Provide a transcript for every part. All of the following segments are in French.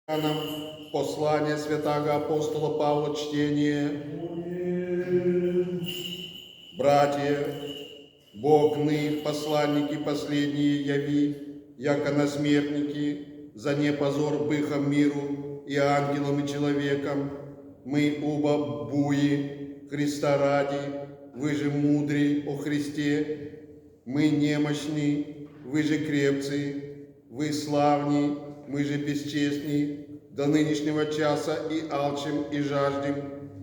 Нам послание святого апостола Павла чтение. Братья, Бог ны посланники последние яви, яко насмертники, за непозор быхом миру и ангелам и человеком. Мы оба буи Христа ради, вы же мудры о Христе, мы немощны, вы же крепцы, вы славни, мы же бесчестны, до нынешнего часа и алчим, и жаждем,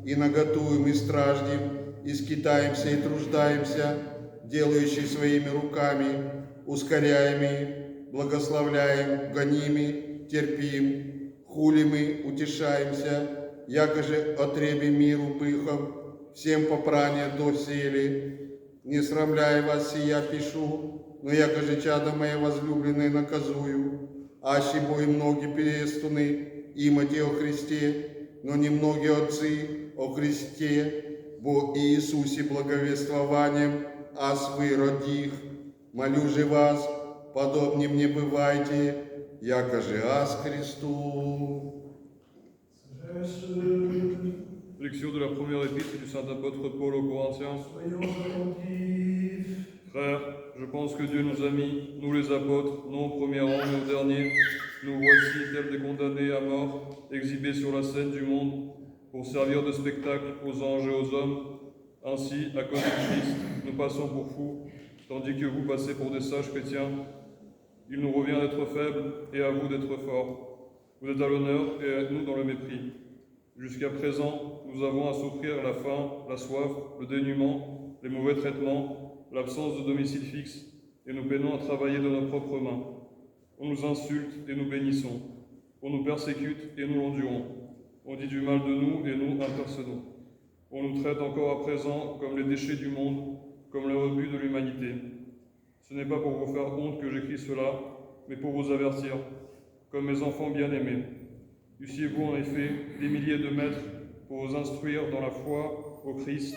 и наготуем, и страждем, и скитаемся, и труждаемся, делающие своими руками, ускоряемые, благословляем, гонимы, терпим, хулимы, утешаемся, якоже отребе миру пыхом, всем попрание досели, не срамляя вас сия пишу, но якоже чадо мое возлюбленное наказую, аще бо и многие перестуны, имати о Христе, но не многие отцы о Христе, бо Иисусе благовествованием, аз вы родих, молю же вас, подобни мне бывайте, якоже аз Христу. Lecture de la première épître du saint apôtre Paul aux Corinthiens. Frères, je pense que Dieu nous a mis, nous les apôtres, non au premier rang mais au dernier. Nous voici, tels des condamnés à mort, exhibés sur la scène du monde, pour servir de spectacle aux anges et aux hommes. Ainsi, à cause de Christ, nous passons pour fous, tandis que vous passez pour des sages chrétiens. Il nous revient d'être faibles et à vous d'être forts. Vous êtes à l'honneur et à nous dans le mépris. Jusqu'à présent, nous avons à souffrir la faim, la soif, le dénuement, les mauvais traitements, l'absence de domicile fixe, et nous peinons à travailler de nos propres mains. On nous insulte et nous bénissons. On nous persécute et nous l'endurons. On dit du mal de nous et nous intercédons. On nous traite encore à présent comme les déchets du monde, comme le rebut de l'humanité. Ce n'est pas pour vous faire honte que j'écris cela, mais pour vous avertir, comme mes enfants bien-aimés. Eussiez-vous en effet des milliers de maîtres pour vous instruire dans la foi au Christ.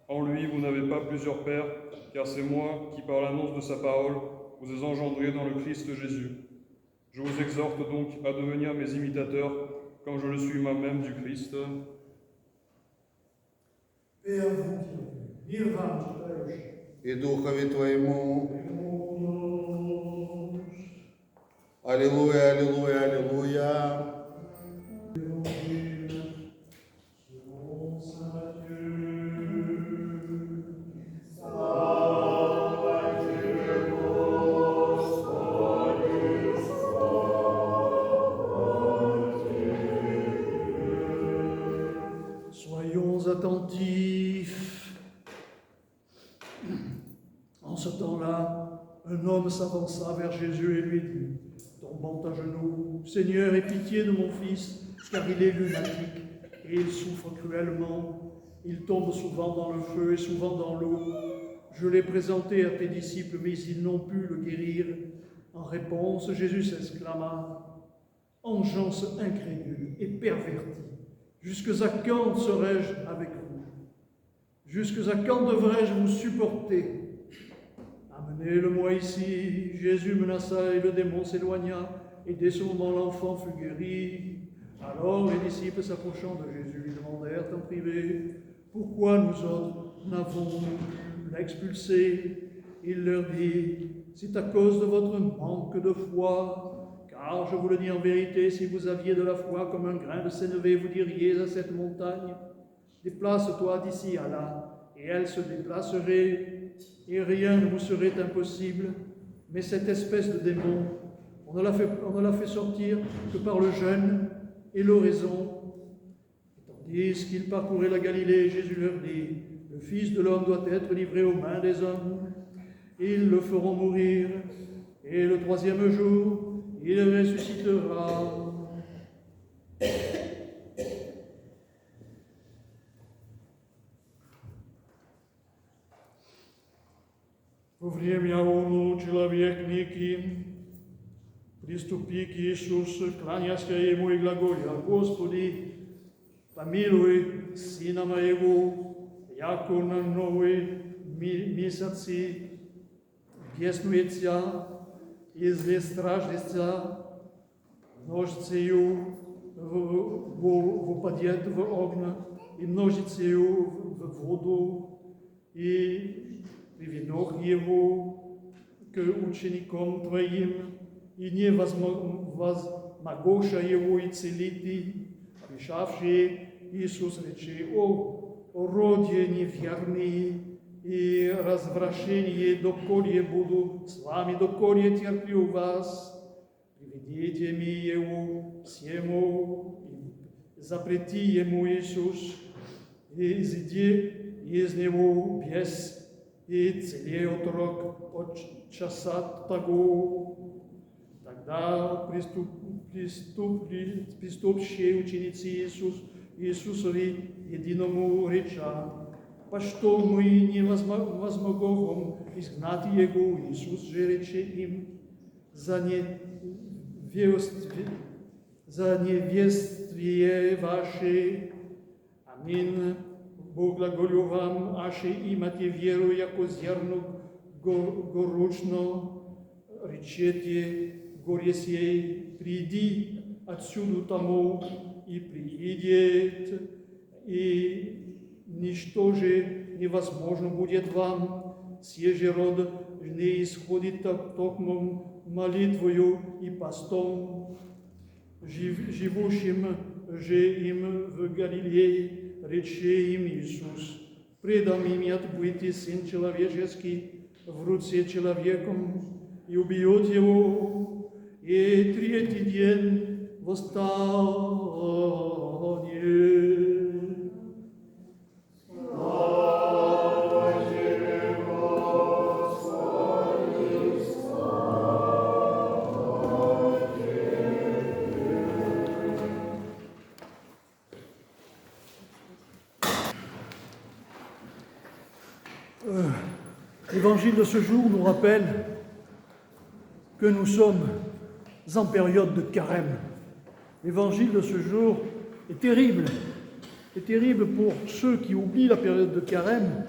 En lui, vous n'avez pas plusieurs pères, car c'est moi qui, par l'annonce de sa parole, vous ai engendrés dans le Christ Jésus. Je vous exhorte donc à devenir mes imitateurs, comme je le suis moi-même du Christ. И Духове Твоему. Аллилуйя, аллилуйя, аллилуйя. Soyons attentifs. En ce temps-là, un homme s'avança vers Jésus et lui dit, tombant à genoux, « Seigneur, aie pitié de mon fils, car il est lunatique et il souffre cruellement. Il tombe souvent dans le feu et souvent dans l'eau. Je l'ai présenté à tes disciples, mais ils n'ont pu le guérir. » En réponse, Jésus s'exclama, « Engeance incrédule et pervertie, jusque à quand serai-je avec vous? Jusque à quand devrais-je vous supporter? Amenez-le-moi ici. » Jésus menaça et le démon s'éloigna, et dès ce moment l'enfant fut guéri. Alors les disciples s'approchant de Jésus lui demandèrent en privé, « Pourquoi nous autres n'avons-nous pu l'expulser ?» Il leur dit, « C'est à cause de votre manque de foi. Car je vous le dis en vérité, si vous aviez de la foi comme un grain de sénévé, vous diriez à cette montagne, déplace-toi d'ici à là, et elle se déplacerait, et rien ne vous serait impossible. Mais cette espèce de démon, on ne l'a fait sortir que par le jeûne et l'oraison. » Tandis qu'ils parcouraient la Galilée, Jésus leur dit, « Le Fils de l'homme doit être livré aux mains des hommes. Ils le feront mourir, et le troisième jour, il ressuscitera. » Во время он человек некий, приступи к Иисусу, кланяся ему и глаголя, «Господи, помилуй сына моего, яко на новые месяцы беснуется и зле страждется, Množice ju v padjet v ogna i množice ju v vodu i приведох его к ученикам твоим, и не возмогоша его и целити. Пришавший Иисус рече: о роде неверный, и развращение доколе буду с вами, доколе терплю вас. Приведите ми его всему, и запрети ему Иисус, и изыди из него бес, и целей отрок от часа того. Тогда приступшие ученицы Иисусови единому реча: по что мы не возмогом изгнать его? Иисус же рече им: за невествие ваше. Аминь. Бог глаголю вам, аше имате веру, яко зерно горучно, речете горе сей: приди отсюда тому, и приидет, и ничто же невозможно будет вам. Сей же род не исходит токмо молитвою и постом. Живущим же им в Галилее рече им Иисус: предам им отбыть Сын Человеческий в руце человеком, и убьет его, и третий день восстанет. L'évangile de ce jour nous rappelle que nous sommes en période de carême. L'évangile de ce jour est terrible pour ceux qui oublient la période de carême,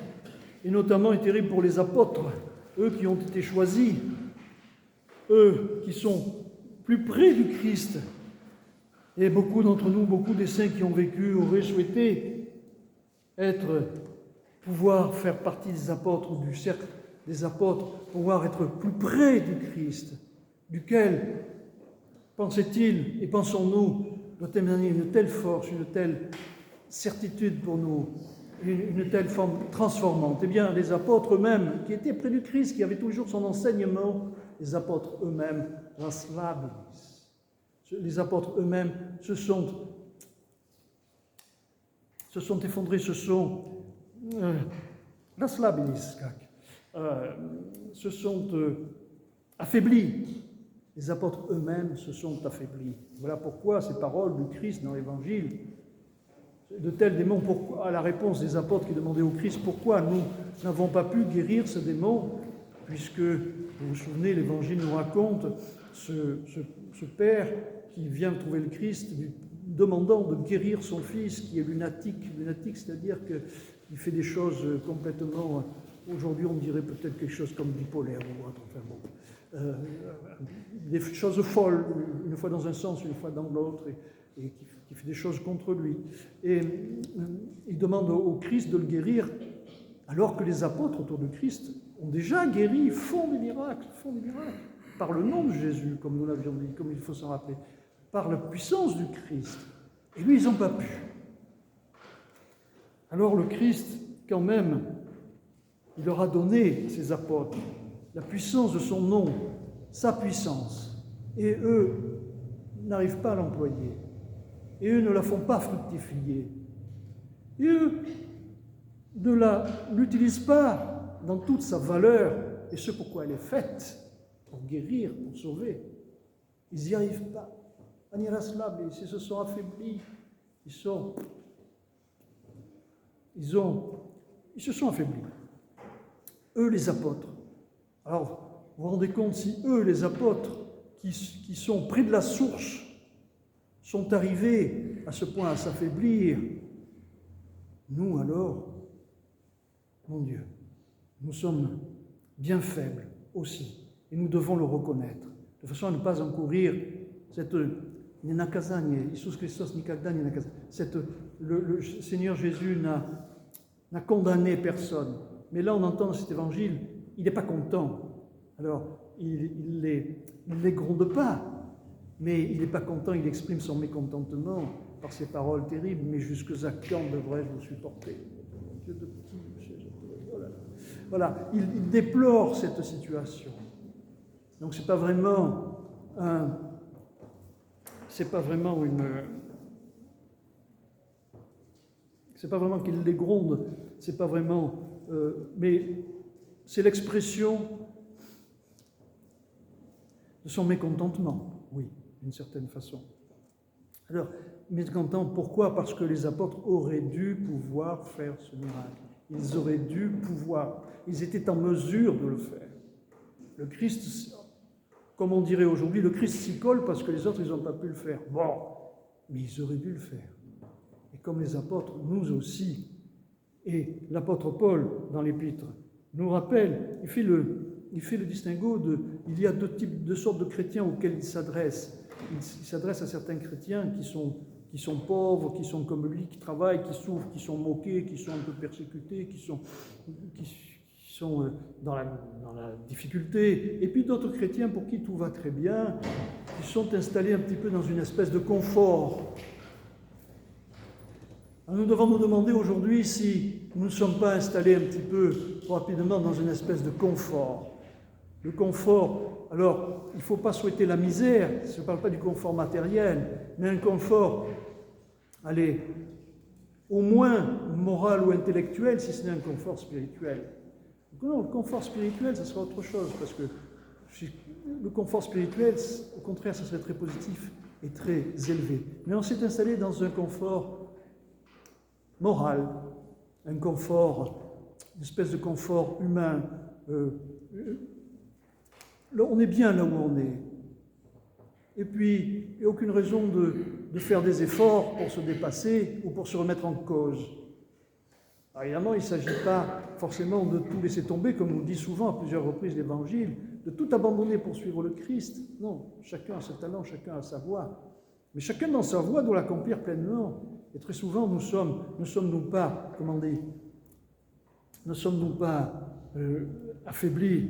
et notamment est terrible pour les apôtres, eux qui ont été choisis, eux qui sont plus près du Christ. Et beaucoup d'entre nous, beaucoup des saints qui ont vécu auraient souhaité pouvoir faire partie des apôtres ou du cercle des apôtres, pouvoir être plus près du Christ, duquel, pensait-il et pensons-nous, doit émaner une telle force, une telle certitude pour nous, une telle forme transformante. Eh bien, les apôtres eux-mêmes, qui étaient près du Christ, qui avaient toujours son enseignement, les apôtres eux-mêmes, les apôtres eux-mêmes se sont effondrés, se sont affaiblis. Les apôtres eux-mêmes se sont affaiblis. Voilà pourquoi ces paroles du Christ dans l'Évangile, de tels démons, à la réponse des apôtres qui demandaient au Christ pourquoi nous n'avons pas pu guérir ce démon, puisque, vous vous souvenez, l'Évangile nous raconte ce père qui vient trouver le Christ, lui demandant de guérir son fils qui est lunatique. Lunatique, c'est-à-dire qu'il fait des choses complètement, aujourd'hui on dirait peut-être quelque chose comme bipolaire ou autre, enfin bon, des choses folles, une fois dans un sens, une fois dans l'autre, et qui fait des choses contre lui. Et il demande au Christ de le guérir, alors que les apôtres autour de Christ ont déjà guéri, font des miracles, par le nom de Jésus, comme nous l'avions dit, comme il faut s'en rappeler, par la puissance du Christ. Et lui, ils n'ont pas pu. Alors le Christ, quand même, il leur a donné, ses apôtres, la puissance de son nom, sa puissance. Et eux n'arrivent pas à l'employer. Et eux ne la font pas fructifier. Et eux ne l'utilisent pas dans toute sa valeur et ce pourquoi elle est faite, pour guérir, pour sauver. Ils n'y arrivent pas. Ils se sont affaiblis. Ils se sont affaiblis. Eux, les apôtres. Alors, vous vous rendez compte, si eux, les apôtres, qui sont près de la source, sont arrivés à ce point à s'affaiblir, nous alors, mon Dieu, nous sommes bien faibles aussi, et nous devons le reconnaître, de façon à ne pas encourir cette nie nakazanie. Iisus Chrystus никогда не наказал. Le Seigneur Jésus n'a condamné personne. Mais là, on entend dans cet évangile, il n'est pas content. Alors, il les gronde pas, mais il n'est pas content, il exprime son mécontentement par ces paroles terribles. Mais jusque à quand devrais-je vous supporter? Dieu de petit, voilà, il déplore cette situation. Donc, c'est pas vraiment qu'il les gronde, c'est pas vraiment, mais c'est l'expression de son mécontentement, oui, d'une certaine façon. Alors, mécontent, pourquoi? Parce que les apôtres auraient dû pouvoir faire ce miracle. Ils auraient dû pouvoir, ils étaient en mesure de le faire. Le Christ, comme on dirait aujourd'hui, le Christ s'y colle parce que les autres, ils n'ont pas pu le faire. Bon, mais ils auraient dû le faire. Et comme les apôtres, nous aussi. Et l'apôtre Paul, dans l'Épître, nous rappelle, il fait le distinguo il y a deux sortes de chrétiens auxquels il s'adresse. Il s'adresse à certains chrétiens qui sont pauvres, qui sont comme lui, qui travaillent, qui souffrent, qui sont moqués, qui sont un peu persécutés, qui sont dans la difficulté. Et puis d'autres chrétiens pour qui tout va très bien, qui sont installés un petit peu dans une espèce de confort. Alors nous devons nous demander aujourd'hui si nous ne sommes pas installés un petit peu trop rapidement dans une espèce de confort. Le confort, alors il ne faut pas souhaiter la misère, je ne parle pas du confort matériel, mais un confort, allez, au moins moral ou intellectuel, si ce n'est un confort spirituel. Non, le confort spirituel, ça sera autre chose, parce que le confort spirituel, au contraire, ça serait très positif et très élevé. Mais on s'est installé dans un confort moral, un confort, une espèce de confort humain. On est bien là où on est. Et puis, il n'y a aucune raison de faire des efforts pour se dépasser ou pour se remettre en cause. Alors évidemment, il ne s'agit pas forcément de tout laisser tomber, comme on dit souvent à plusieurs reprises l'Évangile, de tout abandonner pour suivre le Christ. Non, chacun a ses talents, chacun a sa voie. Mais chacun dans sa voie doit l'accomplir pleinement. Et très souvent, ne sommes-nous pas, comment dire, ne sommes-nous pas affaiblis,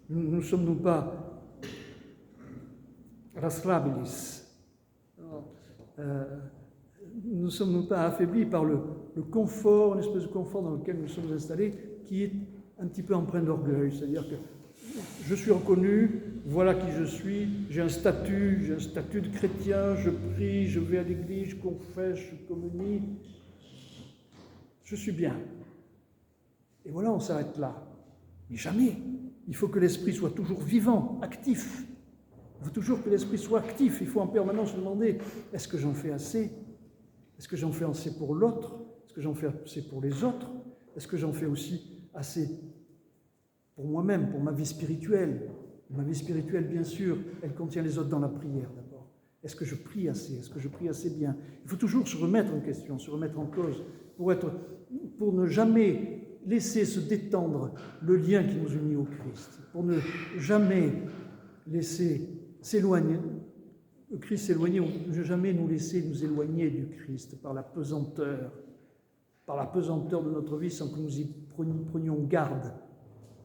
ne sommes-nous pas raslabilis, ne sommes-nous pas affaiblis par le confort, une espèce de confort dans lequel nous sommes installés, qui est un petit peu empreint d'orgueil, c'est-à-dire que je suis reconnu, voilà qui je suis, j'ai un statut de chrétien, je prie, je vais à l'église, je confesse, je communie, je suis bien. Et voilà, on s'arrête là. Mais jamais. Il faut que l'esprit soit toujours vivant, actif. Il faut toujours que l'esprit soit actif. Il faut en permanence se demander, est-ce que j'en fais assez? Est-ce que j'en fais assez pour l'autre? Est-ce que j'en fais assez pour les autres? Est-ce que j'en fais aussi assez pour moi-même, pour ma vie spirituelle? Ma vie spirituelle, bien sûr, elle contient les autres dans la prière d'abord. Est-ce que je prie assez? Est-ce que je prie assez bien? Il faut toujours se remettre en question, se remettre en cause, pour ne jamais laisser se détendre le lien qui nous unit au Christ, pour ne jamais laisser s'éloigner, le Christ s'éloigner, ou ne jamais nous laisser nous éloigner du Christ par la pesanteur de notre vie sans que nous y prenions garde,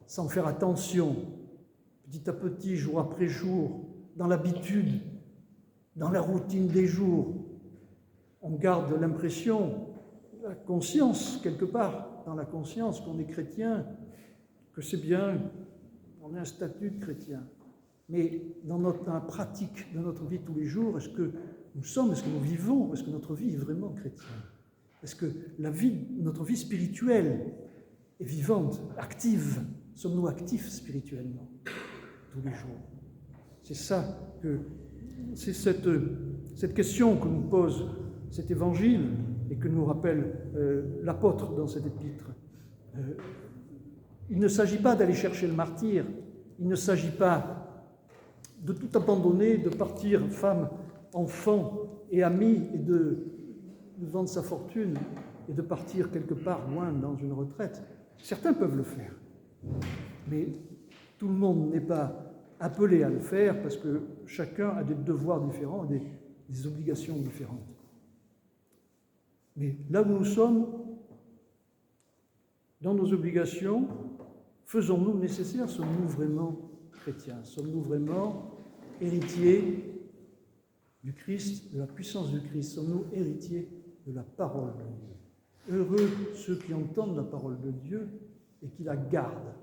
sans faire attention, petit à petit, jour après jour, dans l'habitude, dans la routine des jours. On garde l'impression, la conscience, quelque part, dans la conscience qu'on est chrétien, que c'est bien, on a un statut de chrétien. Mais dans la pratique de notre vie tous les jours, est-ce que nous vivons, est-ce que notre vie est vraiment chrétienne? Est-ce que notre vie spirituelle est vivante, active? Sommes-nous actifs spirituellement tous les jours? C'est cette question que nous pose cet évangile et que nous rappelle l'apôtre dans cette épître. Il ne s'agit pas d'aller chercher le martyr, il ne s'agit pas de tout abandonner, de partir femme, enfant et ami et de vendre sa fortune et de partir quelque part loin dans une retraite. Certains peuvent le faire, mais tout le monde n'est pas appelé à le faire parce que chacun a des devoirs différents, des obligations différentes. Mais là où nous sommes, dans nos obligations, faisons-nous nécessaires? Sommes-nous vraiment chrétiens? Sommes-nous vraiment héritiers du Christ, de la puissance du Christ? Sommes-nous héritiers de la parole de Dieu? Heureux ceux qui entendent la parole de Dieu et qui la gardent.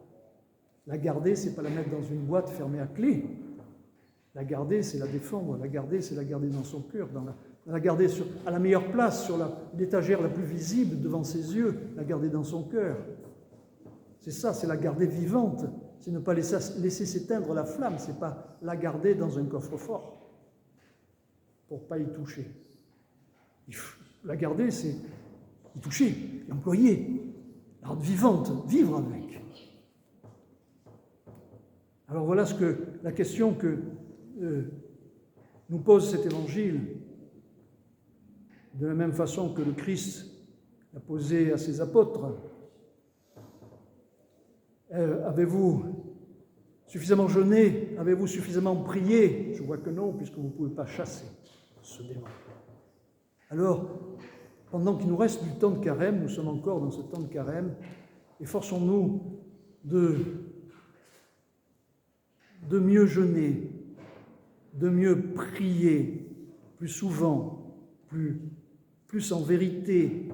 La garder, c'est pas la mettre dans une boîte fermée à clé. La garder, c'est la défendre. La garder, c'est la garder dans son cœur, la garder à la meilleure place, sur l'étagère la plus visible devant ses yeux, la garder dans son cœur. C'est ça, c'est la garder vivante. C'est ne pas laisser s'éteindre la flamme, c'est pas la garder dans un coffre-fort pour pas y toucher. La garder, c'est y toucher, y employer, la rendre vivante, vivre avec. Alors voilà la question que nous pose cet évangile, de la même façon que le Christ l'a posé à ses apôtres. Avez-vous suffisamment jeûné? Avez-vous suffisamment prié? Je vois que non, puisque vous ne pouvez pas chasser ce démon. Alors, pendant qu'il nous reste du temps de carême, nous sommes encore dans ce temps de carême, efforçons-nous de mieux jeûner, de mieux prier, plus souvent, plus en vérité,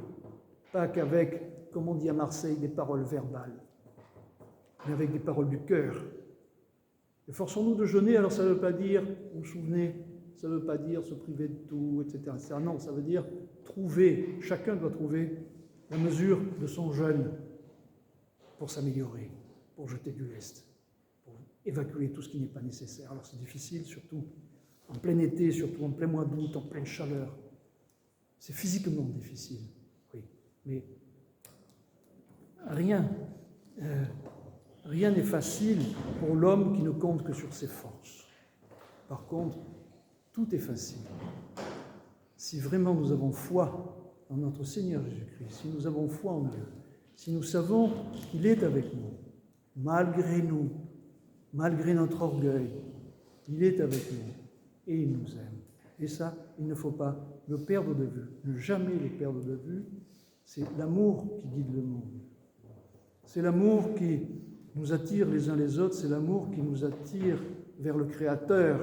pas qu'avec, comme on dit à Marseille, des paroles verbales, mais avec des paroles du cœur. Efforçons-nous de jeûner, alors ça ne veut pas dire, vous vous souvenez, ça ne veut pas dire se priver de tout, etc. Non, ça veut dire chacun doit trouver la mesure de son jeûne pour s'améliorer, pour jeter du lest, pour évacuer tout ce qui n'est pas nécessaire. Alors c'est difficile, surtout en plein été, surtout en plein mois d'août, en pleine chaleur. C'est physiquement difficile, oui, mais rien n'est facile pour l'homme qui ne compte que sur ses forces. Par contre, tout est facile. Si vraiment nous avons foi en notre Seigneur Jésus-Christ, si nous avons foi en Dieu, si nous savons qu'il est avec nous, malgré notre orgueil, il est avec nous et il nous aime. Et ça, il ne faut pas le perdre de vue, ne jamais le perdre de vue. C'est l'amour qui guide le monde. C'est l'amour qui nous attire les uns les autres, c'est l'amour qui nous attire vers le Créateur.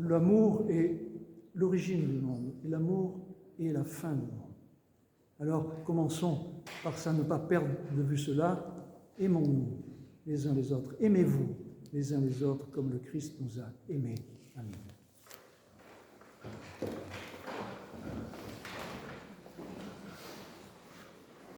L'amour est l'origine du monde, et l'amour est la fin du monde. Alors, commençons par ça, ne pas perdre de vue cela. Aimons-nous les uns les autres. Aimez-vous les uns les autres comme le Christ nous a aimés. Amen.